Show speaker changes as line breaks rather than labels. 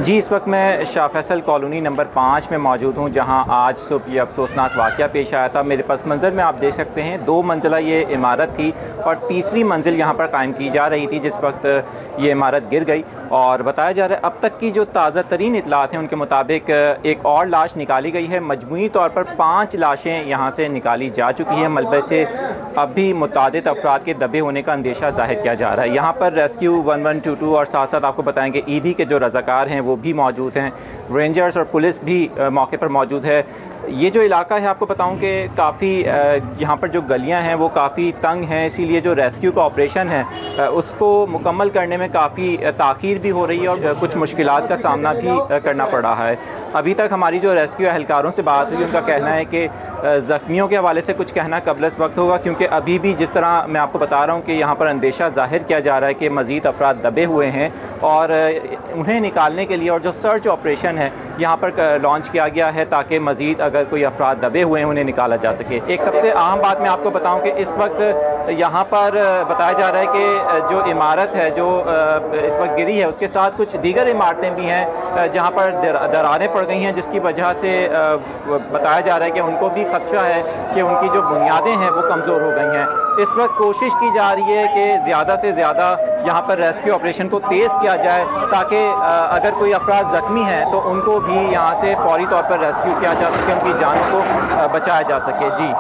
जी, इस वक्त मैं शाह फैसल कॉलोनी नंबर 5 में मौजूद हूँ, जहाँ आज सुबह ये अफसोसनाक वाक़या पेश आया था। मेरे पस मंज़र में आप देख सकते हैं 2 मंजिला ये इमारत थी और तीसरी मंजिल यहाँ पर कायम की जा रही थी जिस वक्त ये इमारत गिर गई। और बताया जा रहा है अब तक की जो ताज़ा तरीन इत्तलात हैं उनके मुताबिक एक और लाश निकाली गई है। मजमूई तौर पर 5 लाशें यहाँ से निकाली जा चुकी हैं। मलबे से अब भी मुतादिद अफराद के दबे होने का अंदेशा ज़ाहिर किया जा रहा है। यहाँ पर रेस्क्यू 1122 और साथ साथ आपको बताएंगे ईदी के जो रज़ाकार हैं वो भी मौजूद हैं, रेंजर्स और पुलिस भी मौके पर मौजूद है। ये जो इलाका है आपको बताऊं कि काफ़ी यहाँ पर जो गलियां हैं वो काफ़ी तंग हैं, इसीलिए जो रेस्क्यू का ऑपरेशन है उसको मुकम्मल करने में काफ़ी ताख़ीर भी हो रही है और कुछ मुश्किलात का सामना भी करना पड़ रहा है। अभी तक हमारी जो रेस्क्यू एहलकारों से बात हुई उनका कहना है कि ज़ख्मियों के हवाले से कुछ कहना कबल इस वक्त होगा, क्योंकि अभी भी जिस तरह मैं आपको बता रहा हूँ कि यहाँ पर अंदेशा ज़ाहिर किया जा रहा है कि मज़ीद अफराद दबे हुए हैं और उन्हें निकालने के लिए और जो सर्च ऑपरेशन है यहाँ पर लॉन्च किया गया है ताकि मज़ीद अगर कोई अफराद दबे हुए हैं उन्हें निकाला जा सके। एक सबसे अहम बात मैं आपको बताऊँ कि इस वक्त यहाँ पर बताया जा रहा है कि जो इमारत है जो इस वक्त गिरी है उसके साथ कुछ दीगर इमारतें भी हैं जहाँ पर दरारें पड़ गई हैं, जिसकी वजह से बताया जा रहा है कि उनको भी खदशा है कि उनकी जो बुनियादें हैं वो कमज़ोर हो गई हैं। इस वक्त कोशिश की जा रही है कि ज़्यादा से ज़्यादा यहाँ पर रेस्क्यू ऑपरेशन को तेज़ किया जाए ताकि अगर कोई अफराद ज़ख्मी हैं तो उनको भी यहाँ से फौरी तौर पर रेस्क्यू किया जा सके, उनकी जानों को बचाया जा सके। जी।